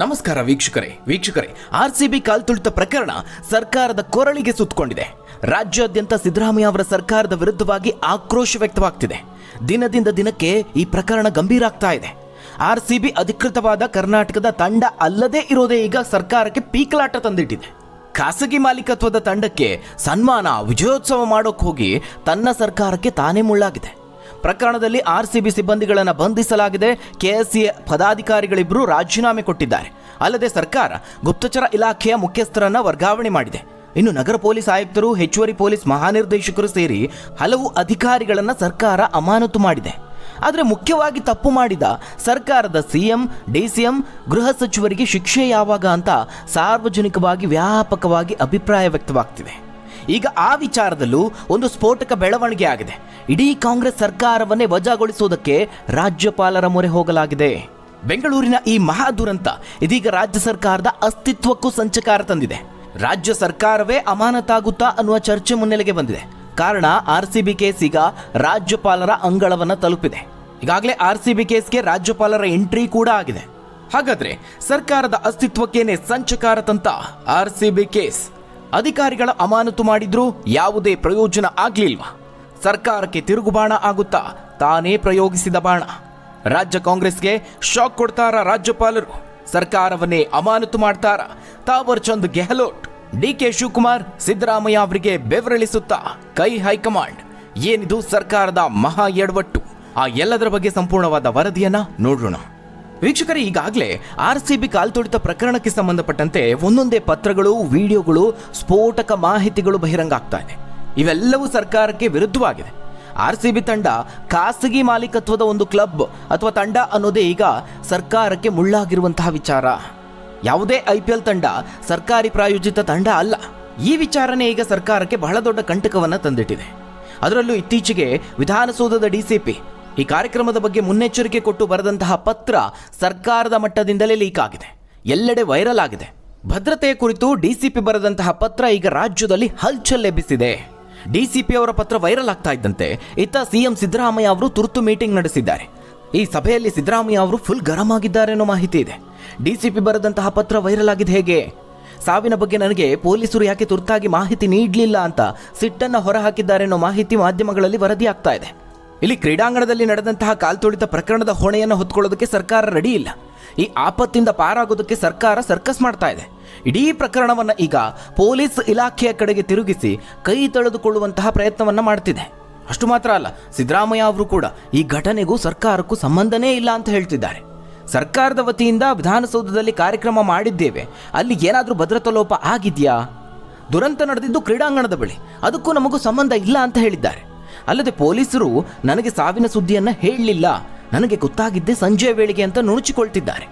ನಮಸ್ಕಾರ ವೀಕ್ಷಕರೇ ಆರ್ಸಿಬಿ ಕಾಲ್ತುಳಿತ ಪ್ರಕರಣ ಸರ್ಕಾರದ ಕೊರಳಿಗೆ ಸುತ್ತಕೊಂಡಿದೆ. ರಾಜ್ಯಾದ್ಯಂತ ಸಿದ್ದರಾಮಯ್ಯ ಅವರ ಸರ್ಕಾರದ ವಿರುದ್ಧವಾಗಿ ಆಕ್ರೋಶ ವ್ಯಕ್ತವಾಗ್ತಿದೆ. ದಿನದಿಂದ ದಿನಕ್ಕೆ ಈ ಪ್ರಕರಣ ಗಂಭೀರ ಆಗ್ತಾ ಇದೆ. ಆರ್ಸಿಬಿ ಅಧಿಕೃತವಾದ ಕರ್ನಾಟಕದ ತಂಡ ಅಲ್ಲದೆ ಇರೋದೇ ಈಗ ಸರ್ಕಾರಕ್ಕೆ ಪೀಕಲಾಟ ತಂದಿಟ್ಟಿದೆ. ಖಾಸಗಿ ಮಾಲೀಕತ್ವದ ತಂಡಕ್ಕೆ ಸನ್ಮಾನ ವಿಜಯೋತ್ಸವ ಮಾಡೋಕೆ ಹೋಗಿ ತನ್ನ ಸರ್ಕಾರಕ್ಕೆ ತಾನೇ ಮುಳ್ಳಾಗಿದೆ. ಪ್ರಕರಣದಲ್ಲಿ ಆರ್ಸಿಬಿ ಸಿಬ್ಬಂದಿಗಳನ್ನು ಬಂಧಿಸಲಾಗಿದೆ. ಕೆಎಸ್ಸಿ ಪದಾಧಿಕಾರಿಗಳಿಬ್ಬರು ರಾಜೀನಾಮೆ ಕೊಟ್ಟಿದ್ದಾರೆ. ಅಲ್ಲದೆ ಸರ್ಕಾರ ಗುಪ್ತಚರ ಇಲಾಖೆಯ ಮುಖ್ಯಸ್ಥರನ್ನ ವರ್ಗಾವಣೆ ಮಾಡಿದೆ. ಇನ್ನು ನಗರ ಪೊಲೀಸ್ ಆಯುಕ್ತರು, ಹೆಚ್ಚುವರಿ ಪೊಲೀಸ್ ಮಹಾನಿರ್ದೇಶಕರು ಸೇರಿ ಹಲವು ಅಧಿಕಾರಿಗಳನ್ನು ಸರ್ಕಾರ ಅಮಾನತು ಮಾಡಿದೆ. ಆದರೆ ಮುಖ್ಯವಾಗಿ ತಪ್ಪು ಮಾಡಿದ ಸರ್ಕಾರದ ಸಿಎಂ, ಡಿಸಿಎಂ, ಗೃಹ ಸಚಿವರಿಗೆ ಶಿಕ್ಷೆ ಯಾವಾಗ ಅಂತ ಸಾರ್ವಜನಿಕವಾಗಿ ವ್ಯಾಪಕವಾಗಿ ಅಭಿಪ್ರಾಯ ವ್ಯಕ್ತವಾಗ್ತಿದೆ. ಈಗ ಆ ವಿಚಾರದಲ್ಲೂ ಒಂದು ಸ್ಫೋಟಕ ಬೆಳವಣಿಗೆ ಆಗಿದೆ. ಇಡೀ ಕಾಂಗ್ರೆಸ್ ಸರ್ಕಾರವನ್ನೇ ವಜಾಗೊಳಿಸುವುದಕ್ಕೆ ರಾಜ್ಯಪಾಲರ ಮೊರೆ ಹೋಗಲಾಗಿದೆ. ಬೆಂಗಳೂರಿನ ಈ ಮಹಾ ದುರಂತ ಇದೀಗ ರಾಜ್ಯ ಸರ್ಕಾರದ ಅಸ್ತಿತ್ವಕ್ಕೂ ಸಂಚಕಾರ ತಂದಿದೆ. ರಾಜ್ಯ ಸರ್ಕಾರವೇ ಅಮಾನತಾಗುತ್ತಾ ಅನ್ನುವ ಚರ್ಚೆ ಮುನ್ನೆಲೆಗೆ ಬಂದಿದೆ. ಕಾರಣ ಆರ್ಸಿಬಿ ಕೇಸ್ ಈಗ ರಾಜ್ಯಪಾಲರ ಅಂಗಳವನ್ನು ತಲುಪಿದೆ. ಈಗಾಗಲೇ ಆರ್ಸಿಬಿ ಕೇಸ್ಗೆ ರಾಜ್ಯಪಾಲರ ಎಂಟ್ರಿ ಕೂಡ ಆಗಿದೆ. ಹಾಗಾದ್ರೆ ಸರ್ಕಾರದ ಅಸ್ತಿತ್ವಕ್ಕೇನೆ ಸಂಚಕಾರ ತಂತ ಆರ್ಸಿಬಿ ಕೇಸ್. ಅಧಿಕಾರಿಗಳ ಅಮಾನತು ಮಾಡಿದ್ರೂ ಯಾವುದೇ ಪ್ರಯೋಜನ ಆಗ್ಲಿಲ್ವಾ? ಸರ್ಕಾರಕ್ಕೆ ತಿರುಗುಬಾಣ ಆಗುತ್ತಾ ತಾನೇ ಪ್ರಯೋಗಿಸಿದ ಬಾಣ. ರಾಜ್ಯ ಕಾಂಗ್ರೆಸ್ಗೆ ಶಾಕ್ ಕೊಡ್ತಾರ ರಾಜ್ಯಪಾಲರು? ಸರ್ಕಾರವನ್ನೇ ಅಮಾನತು ಮಾಡ್ತಾರ ತಾವರ್ ಚಂದ್ ಗೆಹ್ಲೋಟ್? ಡಿಕೆ ಶಿವಕುಮಾರ್ ಸಿದ್ದರಾಮಯ್ಯ ಅವರಿಗೆ ಬೆವರಿಳಿಸುತ್ತಾ ಕೈ ಹೈಕಮಾಂಡ್? ಏನಿದು ಸರ್ಕಾರದ ಮಹಾ ಎಡವಟ್ಟು? ಆ ಎಲ್ಲದರ ಬಗ್ಗೆ ಸಂಪೂರ್ಣವಾದ ವರದಿಯನ್ನ ನೋಡೋಣ. ವೀಕ್ಷಕರೇ, ಈಗಾಗಲೇ ಆರ್ಸಿಬಿ ಕಾಲ್ತುಳಿತ ಪ್ರಕರಣಕ್ಕೆ ಸಂಬಂಧಪಟ್ಟಂತೆ ಒಂದೊಂದೇ ಪತ್ರಗಳು, ವಿಡಿಯೋಗಳು, ಸ್ಫೋಟಕ ಮಾಹಿತಿಗಳು ಬಹಿರಂಗ ಆಗ್ತಾ ಇದೆ. ಇವೆಲ್ಲವೂ ಸರ್ಕಾರಕ್ಕೆ ವಿರುದ್ಧವಾಗಿದೆ. ಆರ್ಸಿಬಿ ತಂಡ ಖಾಸಗಿ ಮಾಲೀಕತ್ವದ ಒಂದು ಕ್ಲಬ್ ಅಥವಾ ತಂಡ ಅನ್ನೋದೇ ಈಗ ಸರ್ಕಾರಕ್ಕೆ ಮುಳ್ಳಾಗಿರುವಂತಹ ವಿಚಾರ. ಯಾವುದೇ IPL ತಂಡ ಸರ್ಕಾರಿ ಪ್ರಾಯೋಜಿತ ತಂಡ ಅಲ್ಲ. ಈ ವಿಚಾರನೇ ಈಗ ಸರ್ಕಾರಕ್ಕೆ ಬಹಳ ದೊಡ್ಡ ಕಂಟಕವನ್ನು ತಂದಿಟ್ಟಿದೆ. ಅದರಲ್ಲೂ ಇತ್ತೀಚೆಗೆ ವಿಧಾನಸೌಧದ DCP ಈ ಕಾರ್ಯಕ್ರಮದ ಬಗ್ಗೆ ಮುನ್ನೆಚ್ಚರಿಕೆ ಕೊಟ್ಟು ಬರೆದಂತಹ ಪತ್ರ ಸರ್ಕಾರದ ಮಟ್ಟದಿಂದಲೇ ಲೀಕ್ ಆಗಿದೆ, ಎಲ್ಲೆಡೆ ವೈರಲ್ ಆಗಿದೆ. ಭದ್ರತೆಯ ಕುರಿತು DCP ಬರೆದಂತಹ ಪತ್ರ ಈಗ ರಾಜ್ಯದಲ್ಲಿ ಹಲ್ಚಲ್ ಎಬ್ಬಿಸಿದೆ. DCP ಅವರ ಪತ್ರ ವೈರಲ್ ಆಗ್ತಾ ಇದ್ದಂತೆ ಇತ್ತ CM ಸಿದ್ದರಾಮಯ್ಯ ಅವರು ತುರ್ತು ಮೀಟಿಂಗ್ ನಡೆಸಿದ್ದಾರೆ. ಈ ಸಭೆಯಲ್ಲಿ ಸಿದ್ದರಾಮಯ್ಯ ಅವರು ಫುಲ್ ಗರಂ ಆಗಿದ್ದಾರೆ ಅನ್ನೋ ಮಾಹಿತಿ ಇದೆ. DCP ಬರೆದಂತಹ ಪತ್ರ ವೈರಲ್ ಆಗಿದೆ ಹೇಗೆ? ಸಾವಿನ ಬಗ್ಗೆ ನನಗೆ ಪೊಲೀಸರು ಯಾಕೆ ತುರ್ತಾಗಿ ಮಾಹಿತಿ ನೀಡಲಿಲ್ಲ ಅಂತ ಸಿಟ್ಟನ್ನು ಹೊರಹಾಕಿದ್ದಾರೆ ಅನ್ನೋ ಮಾಹಿತಿ ಮಾಧ್ಯಮಗಳಲ್ಲಿ ವರದಿ ಆಗ್ತಾ ಇದೆ. ಇಲ್ಲಿ ಕ್ರೀಡಾಂಗಣದಲ್ಲಿ ನಡೆದಂತಹ ಕಾಲ್ತುಳಿತ ಪ್ರಕರಣದ ಹೊಣೆಯನ್ನು ಹೊತ್ಕೊಳ್ಳೋದಕ್ಕೆ ಸರ್ಕಾರ ರೆಡಿ ಇಲ್ಲ. ಈ ಆಪತ್ತಿಂದ ಪಾರಾಗೋದಕ್ಕೆ ಸರ್ಕಾರ ಸರ್ಕಸ್ ಮಾಡ್ತಾ ಇದೆ. ಇಡೀ ಪ್ರಕರಣವನ್ನ ಈಗ ಪೊಲೀಸ್ ಇಲಾಖೆಯ ಕಡೆಗೆ ತಿರುಗಿಸಿ ಕೈ ತಳೆದುಕೊಳ್ಳುವಂತಹ ಪ್ರಯತ್ನವನ್ನ ಮಾಡ್ತಿದೆ. ಅಷ್ಟು ಮಾತ್ರ ಅಲ್ಲ, ಸಿದ್ದರಾಮಯ್ಯ ಅವರು ಕೂಡ ಈ ಘಟನೆಗೂ ಸರ್ಕಾರಕ್ಕೂ ಸಂಬಂಧನೇ ಇಲ್ಲ ಅಂತ ಹೇಳ್ತಿದ್ದಾರೆ. ಸರ್ಕಾರದ ವತಿಯಿಂದ ವಿಧಾನಸೌಧದಲ್ಲಿ ಕಾರ್ಯಕ್ರಮ ಮಾಡಿದ್ದೇವೆ, ಅಲ್ಲಿ ಏನಾದರೂ ಭದ್ರತಾ ಲೋಪ ಆಗಿದೆಯಾ? ದುರಂತ ನಡೆದಿದ್ದು ಕ್ರೀಡಾಂಗಣದ ಬಳಿ, ಅದಕ್ಕೂ ನಮಗೂ ಸಂಬಂಧ ಇಲ್ಲ ಅಂತ ಹೇಳಿದ್ದಾರೆ. ಅಲ್ಲದೆ ಪೊಲೀಸರು ನನಗೆ ಸಾವಿನ ಸುದ್ದಿಯನ್ನು ಹೇಳಲಿಲ್ಲ, ನನಗೆ ಗೊತ್ತಾಗಿದ್ದೆ ಸಂಜೆ ವೇಳೆಗೆ ಅಂತ ನುಣುಚಿಕೊಳ್ತಿದ್ದಾರೆ.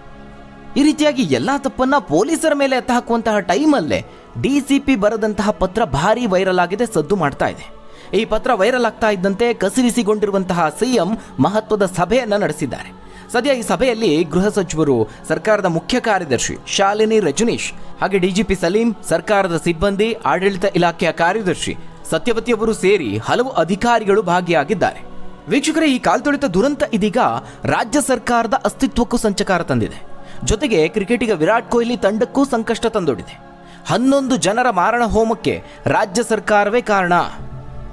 ಈ ರೀತಿಯಾಗಿ ಎಲ್ಲಾ ತಪ್ಪನ್ನ ಪೊಲೀಸರ ಮೇಲೆ ಎತ್ತ ಹಾಕುವಂತಹ ಟೈಮಲ್ಲೇ DCP ಬರೆದಂತಹ ಪತ್ರ ಭಾರಿ ವೈರಲ್ ಆಗಿದೆ, ಸದ್ದು ಮಾಡ್ತಾ ಇದೆ. ಈ ಪತ್ರ ವೈರಲ್ ಆಗ್ತಾ ಇದ್ದಂತೆ ಕಸಿರಿಸಿಕೊಂಡಿರುವಂತಹ CM ಮಹತ್ವದ ಸಭೆಯನ್ನ ನಡೆಸಿದ್ದಾರೆ. ಸದ್ಯ ಈ ಸಭೆಯಲ್ಲಿ ಗೃಹ ಸಚಿವರು, ಸರ್ಕಾರದ ಮುಖ್ಯ ಕಾರ್ಯದರ್ಶಿ ಶಾಲಿನಿ ರಜನೀಶ್, ಹಾಗೆ DGP ಸಲೀಂ, ಸರ್ಕಾರದ ಸಿಬ್ಬಂದಿ, ಆಡಳಿತ ಇಲಾಖೆಯ ಕಾರ್ಯದರ್ಶಿ ಸತ್ಯವತಿ ಅವರು ಸೇರಿ ಹಲವು ಅಧಿಕಾರಿಗಳು ಭಾಗಿಯಾಗಿದ್ದಾರೆ. ವೀಕ್ಷಕರೇ, ಈ ಕಾಲ್ತುಳಿತ ದುರಂತ ಇದೀಗ ರಾಜ್ಯ ಸರ್ಕಾರದ ಅಸ್ತಿತ್ವಕ್ಕೂ ಸಂಚಕಾರ ತಂದಿದೆ. ಜೊತೆಗೆ ಕ್ರಿಕೆಟಿಗ ವಿರಾಟ್ ಕೊಹ್ಲಿ ತಂಡಕ್ಕೂ ಸಂಕಷ್ಟ ತಂದೊಡ್ಡಿದೆ. 11 ಜನರ ಮಾರಣ ಹೋಮಕ್ಕೆ ರಾಜ್ಯ ಸರ್ಕಾರವೇ ಕಾರಣ.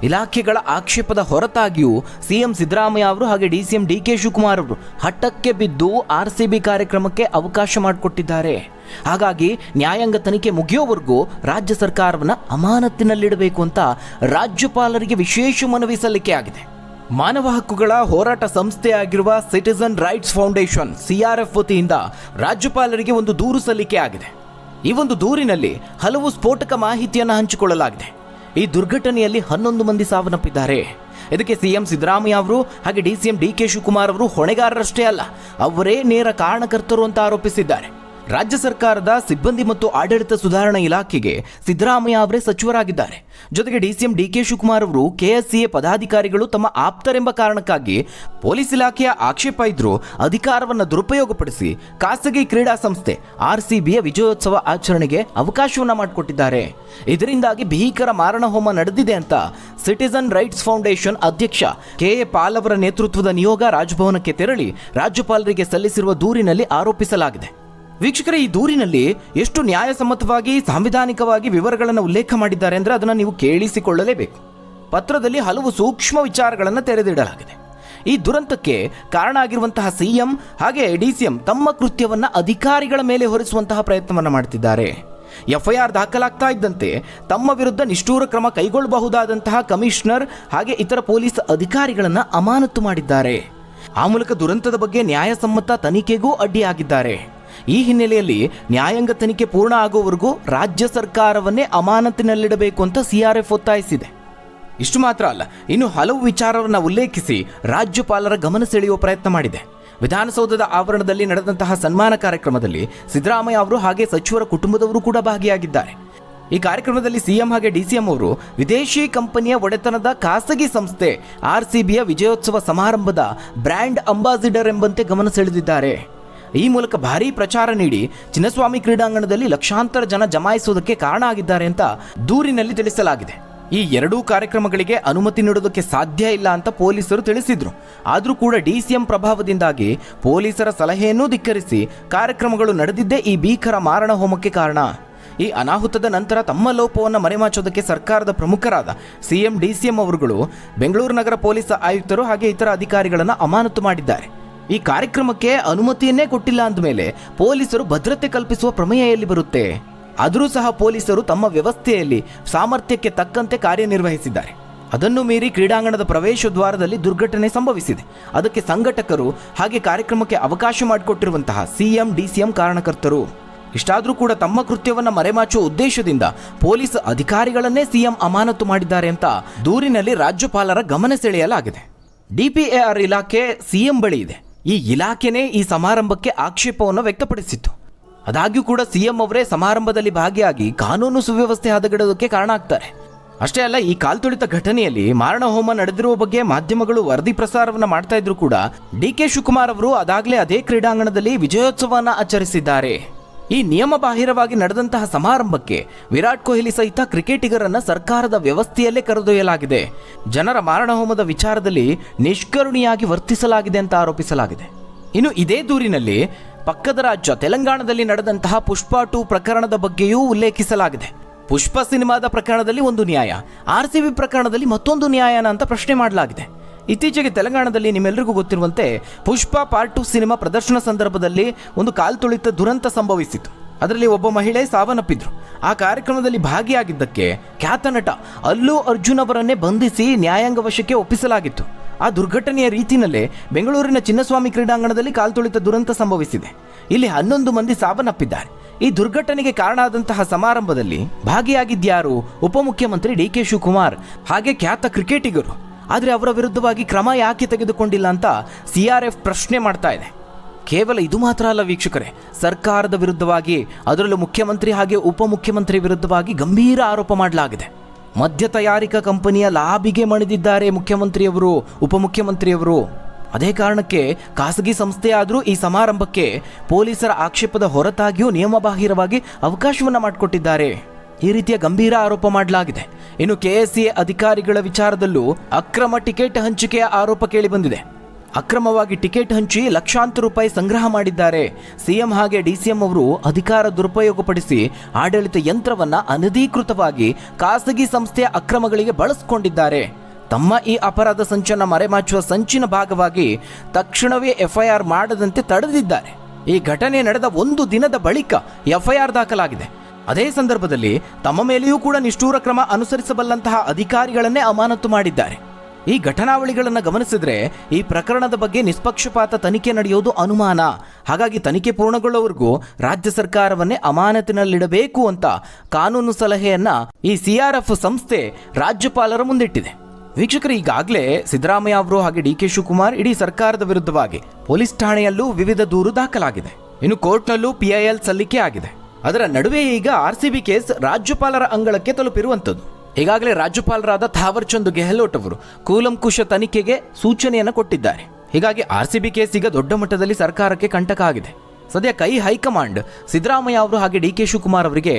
ಇಲಾಖೆಗಳ ಆಕ್ಷೇಪದ ಹೊರತಾಗಿಯೂ CM ಸಿದ್ದರಾಮಯ್ಯ ಅವರು ಹಾಗೆ DCM DK ಶಿವಕುಮಾರ್ ಅವರು ಹಠಕ್ಕೆ ಬಿದ್ದು RCB ಕಾರ್ಯಕ್ರಮಕ್ಕೆ ಅವಕಾಶ ಮಾಡಿಕೊಟ್ಟಿದ್ದಾರೆ. ಹಾಗಾಗಿ ನ್ಯಾಯಾಂಗ ತನಿಖೆ ಮುಗಿಯೋವರೆಗೂ ರಾಜ್ಯ ಸರ್ಕಾರವನ್ನು ಅಮಾನತಿನಲ್ಲಿಡಬೇಕು ಅಂತ ರಾಜ್ಯಪಾಲರಿಗೆ ವಿಶೇಷ ಮನವಿ ಸಲ್ಲಿಕೆ ಆಗಿದೆ. ಮಾನವ ಹಕ್ಕುಗಳ ಹೋರಾಟ ಸಂಸ್ಥೆಯಾಗಿರುವ ಸಿಟಿಜನ್ ರೈಟ್ಸ್ ಫೌಂಡೇಶನ್ CRF ವತಿಯಿಂದ ರಾಜ್ಯಪಾಲರಿಗೆ ಒಂದು ದೂರು ಸಲ್ಲಿಕೆ ಆಗಿದೆ. ಈ ಒಂದು ದೂರಿನಲ್ಲಿ ಹಲವು ಸ್ಫೋಟಕ ಮಾಹಿತಿಯನ್ನು ಹಂಚಿಕೊಳ್ಳಲಾಗಿದೆ. ಈ ದುರ್ಘಟನೆಯಲ್ಲಿ 11 ಮಂದಿ ಸಾವನ್ನಪ್ಪಿದ್ದಾರೆ. ಇದಕ್ಕೆ CM ಸಿದ್ದರಾಮಯ್ಯ ಅವರು ಹಾಗೆ DCM DK ಶಿವಕುಮಾರ್ ಅವರು ಹೊಣೆಗಾರರಷ್ಟೇ ಅಲ್ಲ, ಅವರೇ ನೇರ ಕಾರಣಕರ್ತರು ಅಂತ ಆರೋಪಿಸಿದ್ದಾರೆ. ರಾಜ್ಯ ಸರ್ಕಾರದ ಸಿಬ್ಬಂದಿ ಮತ್ತು ಆಡಳಿತ ಸುಧಾರಣಾ ಇಲಾಖೆಗೆ ಸಿದ್ದರಾಮಯ್ಯ ಅವರೇ ಸಚಿವರಾಗಿದ್ದಾರೆ. ಜೊತೆಗೆ DCM DK ಶಿವಕುಮಾರ್ ಅವರು KSCA ಪದಾಧಿಕಾರಿಗಳು ತಮ್ಮ ಆಪ್ತರೆಂಬ ಕಾರಣಕ್ಕಾಗಿ ಪೊಲೀಸ್ ಇಲಾಖೆಯ ಆಕ್ಷೇಪ ಇದ್ರೂ ಅಧಿಕಾರವನ್ನು ದುರುಪಯೋಗಪಡಿಸಿ ಖಾಸಗಿ ಕ್ರೀಡಾ ಸಂಸ್ಥೆ RCBಯ ವಿಜಯೋತ್ಸವ ಆಚರಣೆಗೆ ಅವಕಾಶವನ್ನ ಮಾಡಿಕೊಟ್ಟಿದ್ದಾರೆ. ಇದರಿಂದಾಗಿ ಭೀಕರ ಮಾರಣ ಹೋಮ ನಡೆದಿದೆ ಅಂತ ಸಿಟಿಜನ್ ರೈಟ್ಸ್ ಫೌಂಡೇಶನ್ ಅಧ್ಯಕ್ಷ KA ಪಾಲ್ ಅವರ ನೇತೃತ್ವದ ನಿಯೋಗ ರಾಜಭವನಕ್ಕೆ ತೆರಳಿ ರಾಜ್ಯಪಾಲರಿಗೆ ಸಲ್ಲಿಸಿರುವ ದೂರಿನಲ್ಲಿ ಆರೋಪಿಸಲಾಗಿದೆ. ವೀಕ್ಷಕರೇ, ಈ ದೂರಿನಲ್ಲಿ ಎಷ್ಟು ನ್ಯಾಯಸಮ್ಮತವಾಗಿ ಸಾಂವಿಧಾನಿಕವಾಗಿ ವಿವರಗಳನ್ನು ಉಲ್ಲೇಖ ಮಾಡಿದ್ದಾರೆ ಅಂದರೆ ಅದನ್ನು ನೀವು ಕೇಳಿಸಿಕೊಳ್ಳಲೇಬೇಕು. ಪತ್ರದಲ್ಲಿ ಹಲವು ಸೂಕ್ಷ್ಮ ವಿಚಾರಗಳನ್ನು ತೆರೆದಿಡಲಾಗಿದೆ. ಈ ದುರಂತಕ್ಕೆ ಕಾರಣ ಆಗಿರುವಂತಹ ಸಿಎಂ ಹಾಗೆ ಡಿಸಿಎಂ ತಮ್ಮ ಕೃತ್ಯವನ್ನು ಅಧಿಕಾರಿಗಳ ಮೇಲೆ ಹೊರಿಸುವಂತಹ ಪ್ರಯತ್ನವನ್ನು ಮಾಡ್ತಿದ್ದಾರೆ. ಎಫ್ಐಆರ್ ದಾಖಲಾಗ್ತಾ ಇದ್ದಂತೆ ತಮ್ಮ ವಿರುದ್ಧ ನಿಷ್ಠೂರ ಕ್ರಮ ಕೈಗೊಳ್ಳಬಹುದಾದಂತಹ ಕಮಿಷನರ್ ಹಾಗೆ ಇತರ ಪೊಲೀಸ್ ಅಧಿಕಾರಿಗಳನ್ನು ಅಮಾನತು ಮಾಡಿದ್ದಾರೆ. ಆ ಮೂಲಕ ದುರಂತದ ಬಗ್ಗೆ ನ್ಯಾಯಸಮ್ಮತ ತನಿಖೆಗೂ ಅಡ್ಡಿಯಾಗಿದ್ದಾರೆ. ಈ ಹಿನ್ನೆಲೆಯಲ್ಲಿ ನ್ಯಾಯಾಂಗ ತನಿಖೆ ಪೂರ್ಣ ಆಗುವವರೆಗೂ ರಾಜ್ಯ ಸರ್ಕಾರವನ್ನೇ ಅಮಾನತಿನಲ್ಲಿಡಬೇಕು ಅಂತ ಸಿಆರ್ಎಫ್ ಒತ್ತಾಯಿಸಿದೆ. ಇಷ್ಟು ಮಾತ್ರ ಅಲ್ಲ, ಇನ್ನು ಹಲವು ವಿಚಾರವನ್ನು ಉಲ್ಲೇಖಿಸಿ ರಾಜ್ಯಪಾಲರ ಗಮನ ಸೆಳೆಯುವ ಪ್ರಯತ್ನ ಮಾಡಿದೆ. ವಿಧಾನಸೌಧದ ಆವರಣದಲ್ಲಿ ನಡೆದಂತಹ ಸನ್ಮಾನ ಕಾರ್ಯಕ್ರಮದಲ್ಲಿ ಸಿದ್ದರಾಮಯ್ಯ ಅವರು ಹಾಗೆ ಸಚಿವರ ಕುಟುಂಬದವರು ಕೂಡ ಭಾಗಿಯಾಗಿದ್ದಾರೆ. ಈ ಕಾರ್ಯಕ್ರಮದಲ್ಲಿ ಸಿಎಂ ಹಾಗೆ ಡಿಸಿಎಂ ಅವರು ವಿದೇಶಿ ಕಂಪನಿಯ ಒಡೆತನದ ಖಾಸಗಿ ಸಂಸ್ಥೆ ಆರ್ಸಿಬಿಯ ವಿಜಯೋತ್ಸವ ಸಮಾರಂಭದ ಬ್ರ್ಯಾಂಡ್ ಅಂಬಾಸಿಡರ್ ಎಂಬಂತೆ ಗಮನ ಸೆಳೆದಿದ್ದಾರೆ. ಈ ಮೂಲಕ ಭಾರೀ ಪ್ರಚಾರ ನೀಡಿ ಚಿನ್ನಸ್ವಾಮಿ ಕ್ರೀಡಾಂಗಣದಲ್ಲಿ ಲಕ್ಷಾಂತರ ಜನ ಜಮಾಯಿಸುವುದಕ್ಕೆ ಕಾರಣ ಆಗಿದ್ದಾರೆ ಅಂತ ದೂರಿನಲ್ಲಿ ತಿಳಿಸಲಾಗಿದೆ. ಈ ಎರಡೂ ಕಾರ್ಯಕ್ರಮಗಳಿಗೆ ಅನುಮತಿ ನೀಡೋದಕ್ಕೆ ಸಾಧ್ಯ ಇಲ್ಲ ಅಂತ ಪೊಲೀಸರು ತಿಳಿಸಿದ್ರು. ಆದರೂ ಕೂಡ ಡಿಸಿಎಂ ಪ್ರಭಾವದಿಂದಾಗಿ ಪೊಲೀಸರ ಸಲಹೆಯನ್ನೂ ಧಿಕ್ಕರಿಸಿ ಕಾರ್ಯಕ್ರಮಗಳು ನಡೆದಿದ್ದೇ ಈ ಭೀಕರ ಮಾರಣ ಹೋಮಕ್ಕೆ ಕಾರಣ. ಈ ಅನಾಹುತದ ನಂತರ ತಮ್ಮ ಲೋಪವನ್ನು ಮರೆಮಾಚೋದಕ್ಕೆ ಸರ್ಕಾರದ ಪ್ರಮುಖರಾದ ಸಿಎಂ ಡಿಸಿಎಂ ಅವರುಗಳು ಬೆಂಗಳೂರು ನಗರ ಪೊಲೀಸ್ ಆಯುಕ್ತರು ಹಾಗೆ ಇತರ ಅಧಿಕಾರಿಗಳನ್ನು ಅಮಾನತು ಮಾಡಿದ್ದಾರೆ. ಈ ಕಾರ್ಯಕ್ರಮಕ್ಕೆ ಅನುಮತಿಯನ್ನೇ ಕೊಟ್ಟಿಲ್ಲ ಅಂದಮೇಲೆ ಪೊಲೀಸರು ಭದ್ರತೆ ಕಲ್ಪಿಸುವ ಪ್ರಮೇಯ ಎಲ್ಲಿ ಬರುತ್ತೆ? ಆದರೂ ಸಹ ಪೊಲೀಸರು ತಮ್ಮ ವ್ಯವಸ್ಥೆಯಲ್ಲಿ ಸಾಮರ್ಥ್ಯಕ್ಕೆ ತಕ್ಕಂತೆ ಕಾರ್ಯನಿರ್ವಹಿಸಿದ್ದಾರೆ. ಅದನ್ನು ಮೀರಿ ಕ್ರೀಡಾಂಗಣದ ಪ್ರವೇಶ ದ್ವಾರದಲ್ಲಿ ದುರ್ಘಟನೆ ಸಂಭವಿಸಿದೆ. ಅದಕ್ಕೆ ಸಂಘಟಕರು ಹಾಗೆ ಕಾರ್ಯಕ್ರಮಕ್ಕೆ ಅವಕಾಶ ಮಾಡಿಕೊಟ್ಟಿರುವಂತಹ ಸಿಎಂ ಡಿಸಿಎಂ ಕಾರಣಕರ್ತರು. ಇಷ್ಟಾದರೂ ಕೂಡ ತಮ್ಮ ಕೃತ್ಯವನ್ನು ಮರೆಮಾಚುವ ಉದ್ದೇಶದಿಂದ ಪೊಲೀಸ್ ಅಧಿಕಾರಿಗಳನ್ನೇ ಸಿಎಂ ಅಮಾನತು ಮಾಡಿದ್ದಾರೆ ಅಂತ ದೂರಿನಲ್ಲಿ ರಾಜ್ಯಪಾಲರ ಗಮನ ಸೆಳೆಯಲಾಗಿದೆ. ಡಿಪಿಎಆರ್ ಇಲಾಖೆ ಸಿಎಂ ಬಳಿ ಇದೆ. ಈ ಇಲಾಖೆನೇ ಈ ಸಮಾರಂಭಕ್ಕೆ ಆಕ್ಷೇಪವನ್ನು ವ್ಯಕ್ತಪಡಿಸಿತ್ತು. ಆದಾಗ್ಯೂ ಕೂಡ ಸಿಎಂ ಅವರೇ ಸಮಾರಂಭದಲ್ಲಿ ಭಾಗಿಯಾಗಿ ಕಾನೂನು ಸುವ್ಯವಸ್ಥೆ ಹದಗೆಡೋದಕ್ಕೆ ಕಾರಣ ಆಗ್ತಾರೆ. ಅಷ್ಟೇ ಅಲ್ಲ, ಈ ಕಾಲ್ತುಳಿತ ಘಟನೆಯಲ್ಲಿ ಮಾರಣ ಹೋಮ ನಡೆದಿರುವ ಬಗ್ಗೆ ಮಾಧ್ಯಮಗಳು ವರದಿ ಪ್ರಸಾರವನ್ನು ಮಾಡ್ತಾ ಇದ್ರು ಕೂಡ ಡಿಕೆ ಶಿವಕುಮಾರ್ ಅವರು ಅದಾಗಲೇ ಅದೇ ಕ್ರೀಡಾಂಗಣದಲ್ಲಿ ವಿಜಯೋತ್ಸವವನ್ನು ಆಚರಿಸಿದ್ದಾರೆ. ಈ ನಿಯಮ ಬಾಹಿರವಾಗಿ ನಡೆದಂತಹ ಸಮಾರಂಭಕ್ಕೆ ವಿರಾಟ್ ಕೊಹ್ಲಿ ಸಹಿತ ಕ್ರಿಕೆಟಿಗರನ್ನ ಸರ್ಕಾರದ ವ್ಯವಸ್ಥೆಯಲ್ಲೇ ಕರೆದೊಯ್ಯಲಾಗಿದೆ. ಜನರ ಮಾರಣ ಹೋಮದ ವಿಚಾರದಲ್ಲಿ ನಿಷ್ಕರುಣಿಯಾಗಿ ವರ್ತಿಸಲಾಗಿದೆ ಅಂತ ಆರೋಪಿಸಲಾಗಿದೆ. ಇನ್ನು ಇದೇ ದೂರಿನಲ್ಲಿ ಪಕ್ಕದ ರಾಜ್ಯ ತೆಲಂಗಾಣದಲ್ಲಿ ನಡೆದಂತಹ ಪುಷ್ಪ 2 ಪ್ರಕರಣದ ಬಗ್ಗೆಯೂ ಉಲ್ಲೇಖಿಸಲಾಗಿದೆ. ಪುಷ್ಪ ಸಿನಿಮಾದ ಪ್ರಕರಣದಲ್ಲಿ ಒಂದು ನ್ಯಾಯ, ಆರ್ಸಿಬಿ ಪ್ರಕರಣದಲ್ಲಿ ಮತ್ತೊಂದು ನ್ಯಾಯನ ಅಂತ ಪ್ರಶ್ನೆ ಮಾಡಲಾಗಿದೆ. ಇತ್ತೀಚೆಗೆ ತೆಲಂಗಾಣದಲ್ಲಿ ನಿಮ್ಮೆಲ್ಲರಿಗೂ ಗೊತ್ತಿರುವಂತೆ ಪುಷ್ಪ ಪಾರ್ಟ್ 2 ಸಿನಿಮಾ ಪ್ರದರ್ಶನ ಸಂದರ್ಭದಲ್ಲಿ ಒಂದು ಕಾಲ್ತುಳಿತ ದುರಂತ ಸಂಭವಿಸಿತು. ಅದರಲ್ಲಿ ಒಬ್ಬ ಮಹಿಳೆ ಸಾವನ್ನಪ್ಪಿದ್ರು. ಆ ಕಾರ್ಯಕ್ರಮದಲ್ಲಿ ಭಾಗಿಯಾಗಿದ್ದಕ್ಕೆ ಖ್ಯಾತ ನಟ ಅಲ್ಲು ಅರ್ಜುನ್ ಅವರನ್ನೇ ಬಂಧಿಸಿ ನ್ಯಾಯಾಂಗ ವಶಕ್ಕೆ ಒಪ್ಪಿಸಲಾಗಿತ್ತು. ಆ ದುರ್ಘಟನೆಯ ರೀತಿಯಲ್ಲೇ ಬೆಂಗಳೂರಿನ ಚಿನ್ನಸ್ವಾಮಿ ಕ್ರೀಡಾಂಗಣದಲ್ಲಿ ಕಾಲ್ತುಳಿತ ದುರಂತ ಸಂಭವಿಸಿದೆ. ಇಲ್ಲಿ 11 ಮಂದಿ ಸಾವನ್ನಪ್ಪಿದ್ದಾರೆ. ಈ ದುರ್ಘಟನೆಗೆ ಕಾರಣ ಆದಂತಹ ಸಮಾರಂಭದಲ್ಲಿ ಭಾಗಿಯಾಗಿದ್ಯಾರು? ಉಪಮುಖ್ಯಮಂತ್ರಿ ಡಿಕೆ ಶಿವಕುಮಾರ್ ಹಾಗೆ ಖ್ಯಾತ ಕ್ರಿಕೆಟಿಗರು. ಆದರೆ ಅವರ ವಿರುದ್ಧವಾಗಿ ಕ್ರಮ ಯಾಕೆ ತೆಗೆದುಕೊಂಡಿಲ್ಲ ಅಂತ ಸಿಆರ್ಎಫ್ ಪ್ರಶ್ನೆ ಮಾಡ್ತಾ ಇದೆ. ಕೇವಲ ಇದು ಮಾತ್ರ ಅಲ್ಲ ವೀಕ್ಷಕರೇ, ಸರ್ಕಾರದ ವಿರುದ್ಧವಾಗಿ, ಅದರಲ್ಲೂ ಮುಖ್ಯಮಂತ್ರಿ ಹಾಗೆ ಉಪಮುಖ್ಯಮಂತ್ರಿ ವಿರುದ್ಧವಾಗಿ ಗಂಭೀರ ಆರೋಪ ಮಾಡಲಾಗಿದೆ. ಮದ್ಯ ತಯಾರಿಕಾ ಕಂಪನಿಯ ಲಾಬಿಗೆ ಮಣಿದಿದ್ದಾರೆ ಮುಖ್ಯಮಂತ್ರಿಯವರು, ಉಪಮುಖ್ಯಮಂತ್ರಿಯವರು. ಅದೇ ಕಾರಣಕ್ಕೆ ಖಾಸಗಿ ಸಂಸ್ಥೆಯಾದರೂ ಈ ಸಮಾರಂಭಕ್ಕೆ ಪೊಲೀಸರ ಆಕ್ಷೇಪದ ಹೊರತಾಗಿಯೂ ನಿಯಮಬಾಹಿರವಾಗಿ ಅವಕಾಶವನ್ನು ಮಾಡಿಕೊಟ್ಟಿದ್ದಾರೆ. ಈ ರೀತಿಯ ಗಂಭೀರ ಆರೋಪ ಮಾಡಲಾಗಿದೆ. ಇನ್ನು ಕೆಎಸ್ಸಿಎ ಅಧಿಕಾರಿಗಳ ವಿಚಾರದಲ್ಲೂ ಅಕ್ರಮ ಟಿಕೆಟ್ ಹಂಚಿಕೆಯ ಆರೋಪ ಕೇಳಿಬಂದಿದೆ. ಅಕ್ರಮವಾಗಿ ಟಿಕೆಟ್ ಹಂಚಿ ಲಕ್ಷಾಂತರ ರೂಪಾಯಿ ಸಂಗ್ರಹ ಮಾಡಿದ್ದಾರೆ. ಸಿಎಂ ಹಾಗೆ ಡಿಸಿಎಂ ಅವರು ಅಧಿಕಾರ ದುರುಪಯೋಗಪಡಿಸಿ ಆಡಳಿತ ಯಂತ್ರವನ್ನ ಅನಧಿಕೃತವಾಗಿ ಖಾಸಗಿ ಸಂಸ್ಥೆಯ ಅಕ್ರಮಗಳಿಗೆ ಬಳಸಿಕೊಂಡಿದ್ದಾರೆ. ತಮ್ಮ ಈ ಅಪರಾಧ ಸಂಚನ್ನು ಮರೆಮಾಚುವ ಸಂಚಿನ ಭಾಗವಾಗಿ ತಕ್ಷಣವೇ ಎಫ್ಐಆರ್ ಮಾಡದಂತೆ ತಡೆದಿದ್ದಾರೆ. ಈ ಘಟನೆ ನಡೆದ 1 ದಿನದ ಬಳಿಕ ಎಫ್ಐಆರ್ ದಾಖಲಾಗಿದೆ. ಅದೇ ಸಂದರ್ಭದಲ್ಲಿ ತಮ್ಮ ಮೇಲೆಯೂ ಕೂಡ ನಿಷ್ಠೂರ ಕ್ರಮ ಅನುಸರಿಸಬಲ್ಲಂತಹ ಅಧಿಕಾರಿಗಳನ್ನೇ ಅಮಾನತು ಮಾಡಿದ್ದಾರೆ. ಈ ಘಟನಾವಳಿಗಳನ್ನು ಗಮನಿಸಿದ್ರೆ ಈ ಪ್ರಕರಣದ ಬಗ್ಗೆ ನಿಷ್ಪಕ್ಷಪಾತ ತನಿಖೆ ನಡೆಯೋದು ಅನುಮಾನ. ಹಾಗಾಗಿ ತನಿಖೆ ಪೂರ್ಣಗೊಳ್ಳುವವರೆಗೂ ರಾಜ್ಯ ಸರ್ಕಾರವನ್ನೇ ಅಮಾನತಿನಲ್ಲಿಡಬೇಕು ಅಂತ ಕಾನೂನು ಸಲಹೆಯನ್ನ ಈ ಸಿಆರ್ಎಫ್ ಸಂಸ್ಥೆ ರಾಜ್ಯಪಾಲರ ಮುಂದಿಟ್ಟಿದೆ. ವೀಕ್ಷಕರು, ಈಗಾಗಲೇ ಸಿದ್ದರಾಮಯ್ಯ ಅವರು ಹಾಗೆ ಡಿಕೆ ಶಿವಕುಮಾರ್ ಇಡೀ ಸರ್ಕಾರದ ವಿರುದ್ಧವಾಗಿ ಪೊಲೀಸ್ ಠಾಣೆಯಲ್ಲೂ ವಿವಿಧ ದೂರು ದಾಖಲಾಗಿದೆ. ಇನ್ನು ಕೋರ್ಟ್ನಲ್ಲೂ ಪಿಐಎಲ್ ಸಲ್ಲಿಕೆ ಆಗಿದೆ. ಅದರ ನಡುವೆ ಈಗ ಆರ್ಸಿಬಿ ಕೇಸ್ ರಾಜ್ಯಪಾಲರ ಅಂಗಳಕ್ಕೆ ತಲುಪಿರುವಂಥದ್ದು. ಈಗಾಗಲೇ ರಾಜ್ಯಪಾಲರಾದ ಥಾವರ್ ಚಂದ್ ಗೆಹ್ಲೋಟ್ ಅವರು ಕೂಲಂಕುಷ ತನಿಖೆಗೆ ಸೂಚನೆಯನ್ನು ಕೊಟ್ಟಿದ್ದಾರೆ. ಹೀಗಾಗಿ ಆರ್ಸಿಬಿ ಕೇಸ್ ಈಗ ದೊಡ್ಡ ಮಟ್ಟದಲ್ಲಿ ಸರ್ಕಾರಕ್ಕೆ ಕಂಟಕ ಆಗಿದೆ. ಸದ್ಯ ಹೈಕಮಾಂಡ್ ಸಿದ್ದರಾಮಯ್ಯ ಅವರು ಹಾಗೆ ಡಿಕೆ ಶಿವಕುಮಾರ್ ಅವರಿಗೆ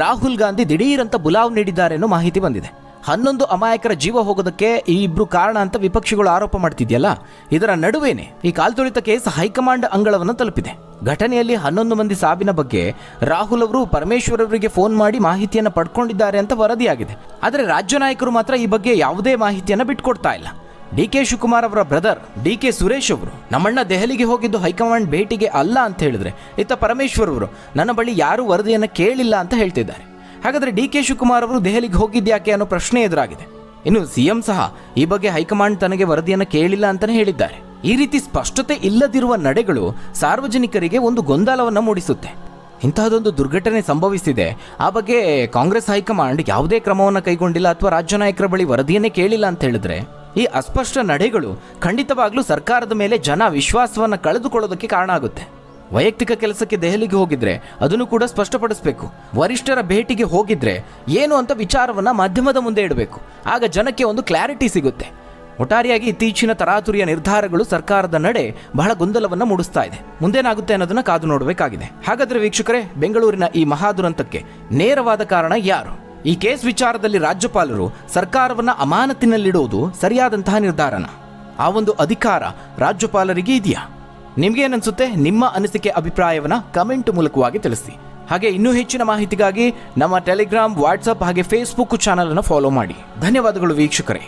ರಾಹುಲ್ ಗಾಂಧಿ ದಿಢೀರಂತ ಬುಲಾವ್ ನೀಡಿದ್ದಾರೆ ಅನ್ನೋ ಮಾಹಿತಿ ಬಂದಿದೆ. 11 ಅಮಾಯಕರ ಜೀವ ಹೋಗೋದಕ್ಕೆ ಈ ಇಬ್ರು ಕಾರಣ ಅಂತ ವಿಪಕ್ಷಿಗಳು ಆರೋಪ ಮಾಡ್ತಿದ್ಯಲ್ಲ, ಇದರ ನಡುವೆನೆ ಈ ಕಾಲ್ತುಳಿತ ಕೇಸ್ ಹೈಕಮಾಂಡ್ ಅಂಗಳವನ್ನು ತಲುಪಿದೆ. ಘಟನೆಯಲ್ಲಿ 11 ಮಂದಿ ಸಾವಿನ ಬಗ್ಗೆ ರಾಹುಲ್ ಅವರು ಪರಮೇಶ್ವರ್ ಅವರಿಗೆ ಫೋನ್ ಮಾಡಿ ಮಾಹಿತಿಯನ್ನು ಪಡ್ಕೊಂಡಿದ್ದಾರೆ ಅಂತ ವರದಿಯಾಗಿದೆ. ಆದರೆ ರಾಜ್ಯ ನಾಯಕರು ಮಾತ್ರ ಈ ಬಗ್ಗೆ ಯಾವುದೇ ಮಾಹಿತಿಯನ್ನು ಬಿಟ್ಕೊಡ್ತಾ ಇಲ್ಲ. ಡಿ.ಕೆ. ಶಿವಕುಮಾರ್ ಅವರ ಬ್ರದರ್ ಡಿ.ಕೆ. ಸುರೇಶ್ ಅವರು ನಮ್ಮಣ್ಣ ದೆಹಲಿಗೆ ಹೋಗಿದ್ದು ಹೈಕಮಾಂಡ್ ಭೇಟಿಗೆ ಅಲ್ಲ ಅಂತ ಹೇಳಿದ್ರೆ, ಇತ್ತ ಪರಮೇಶ್ವರ್ ಅವರು ನನ್ನ ಬಳಿ ಯಾರೂ ವರದಿಯನ್ನು ಕೇಳಿಲ್ಲ ಅಂತ ಹೇಳ್ತಿದ್ದಾರೆ. ಹಾಗಾದರೆ ಡಿ.ಕೆ. ಶಿವಕುಮಾರ್ ಅವರು ದೆಹಲಿಗೆ ಹೋಗಿದ್ಯಾಕೆ ಅನ್ನೋ ಪ್ರಶ್ನೆ ಎದುರಾಗಿದೆ. ಇನ್ನು ಸಿಎಂ ಸಹ ಈ ಬಗ್ಗೆ ಹೈಕಮಾಂಡ್ ತನಗೆ ವರದಿಯನ್ನು ಕೇಳಿಲ್ಲ ಅಂತಲೇ ಹೇಳಿದ್ದಾರೆ. ಈ ರೀತಿ ಸ್ಪಷ್ಟತೆ ಇಲ್ಲದಿರುವ ನಡೆಗಳು ಸಾರ್ವಜನಿಕರಿಗೆ ಒಂದು ಗೊಂದಲವನ್ನು ಮೂಡಿಸುತ್ತೆ. ಇಂತಹದೊಂದು ದುರ್ಘಟನೆ ಸಂಭವಿಸಿದೆ, ಆ ಬಗ್ಗೆ ಕಾಂಗ್ರೆಸ್ ಹೈಕಮಾಂಡ್ ಯಾವುದೇ ಕ್ರಮವನ್ನು ಕೈಗೊಂಡಿಲ್ಲ ಅಥವಾ ರಾಜ್ಯ ನಾಯಕರ ಬಳಿ ವರದಿಯನ್ನೇ ಕೇಳಿಲ್ಲ ಅಂತ ಹೇಳಿದ್ರೆ, ಈ ಅಸ್ಪಷ್ಟ ನಡೆಗಳು ಖಂಡಿತವಾಗ್ಲೂ ಸರ್ಕಾರದ ಮೇಲೆ ಜನ ವಿಶ್ವಾಸವನ್ನು ಕಳೆದುಕೊಳ್ಳೋದಕ್ಕೆ ಕಾರಣ ಆಗುತ್ತೆ. ವೈಯಕ್ತಿಕ ಕೆಲಸಕ್ಕೆ ದೆಹಲಿಗೆ ಹೋಗಿದ್ರೆ ಅದನ್ನು ಕೂಡ ಸ್ಪಷ್ಟಪಡಿಸಬೇಕು. ವರಿಷ್ಠರ ಭೇಟಿಗೆ ಹೋಗಿದ್ರೆ ಏನು ಅಂತ ವಿಚಾರವನ್ನು ಮಾಧ್ಯಮದ ಮುಂದೆ ಇಡಬೇಕು. ಆಗ ಜನಕ್ಕೆ ಒಂದು ಕ್ಲಾರಿಟಿ ಸಿಗುತ್ತೆ. ಒಟ್ಟಾರೆಯಾಗಿ ಇತ್ತೀಚಿನ ತರಾತುರಿಯ ನಿರ್ಧಾರಗಳು ಸರ್ಕಾರದ ನಡೆ ಬಹಳ ಗೊಂದಲವನ್ನು ಮೂಡಿಸ್ತಾ ಇದೆ. ಮುಂದೇನಾಗುತ್ತೆ ಅನ್ನೋದನ್ನ ಕಾದು ನೋಡಬೇಕಾಗಿದೆ. ಹಾಗಾದ್ರೆ ವೀಕ್ಷಕರೇ, ಬೆಂಗಳೂರಿನ ಈ ಮಹಾದುರಂತಕ್ಕೆ ನೇರವಾದ ಕಾರಣ ಯಾರು? ಈ ಕೇಸ್ ವಿಚಾರದಲ್ಲಿ ರಾಜ್ಯಪಾಲರು ಸರ್ಕಾರವನ್ನ ಅಮಾನತಿನಲ್ಲಿಡುವುದು ಸರಿಯಾದಂತಹ ನಿರ್ಧಾರನ? ಆ ಒಂದು ಅಧಿಕಾರ ರಾಜ್ಯಪಾಲರಿಗೆ ಇದೆಯಾ? ನಿಮ್ಗೇನನ್ಸುತ್ತೆ? ನಿಮ್ಮ ಅನಿಸಿಕೆ, ಅಭಿಪ್ರಾಯವನ್ನ ಕಮೆಂಟ್ ಮೂಲಕವಾಗಿ ತಿಳಿಸಿ. ಹಾಗೆ ಇನ್ನೂ ಹೆಚ್ಚಿನ ಮಾಹಿತಿಗಾಗಿ ನಮ್ಮ ಟೆಲಿಗ್ರಾಮ್, ವಾಟ್ಸಪ್ ಹಾಗೆ ಫೇಸ್ಬುಕ್ ಚಾನಲ್ ಅನ್ನು ಫಾಲೋ ಮಾಡಿ. ಧನ್ಯವಾದಗಳು ವೀಕ್ಷಕರೇ.